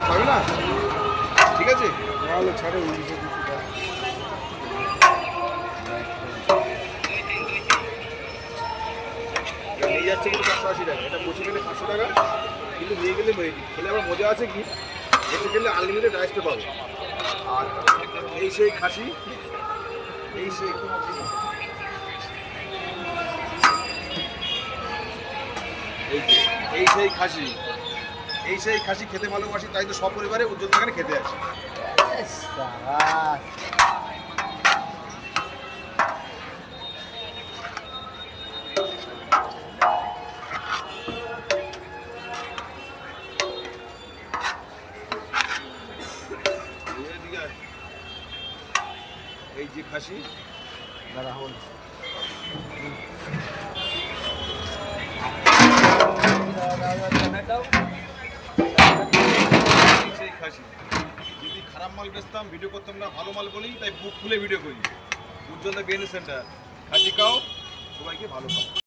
খাবে না? ঠিক আছে? নাহলে ছাড়ে ইলিশে কিছু দেয়। নিয়ে যাচ্ছে কিন্তু 580 টাকা, এটা বসে গেলে 500 টাকা, কিন্তু নিয়ে গেলে খেলে আবার মজা আছে কি, বসে গেলে আনলিমিটেড রাইসটা পাবে। আর এই সেই খাসি, এই সেই এই সেই খাসি, এই সেই খাসি খেতে ভালোবাসি, তাই তো সপরিবারে উজ্জ্বল বাগানে খেতে আসি। এই যে খাসি রাহুল সেই খাসি, যদি খারাপ মাল বেচতাম ভিডিও করতাম না, ভালো মাল বলেই তাই বুক খুলে ভিডিও করি। উজ্জ্বলদা বিরিয়ানি সেন্টার, খাসি খাও, সবাইকে ভালো খাও।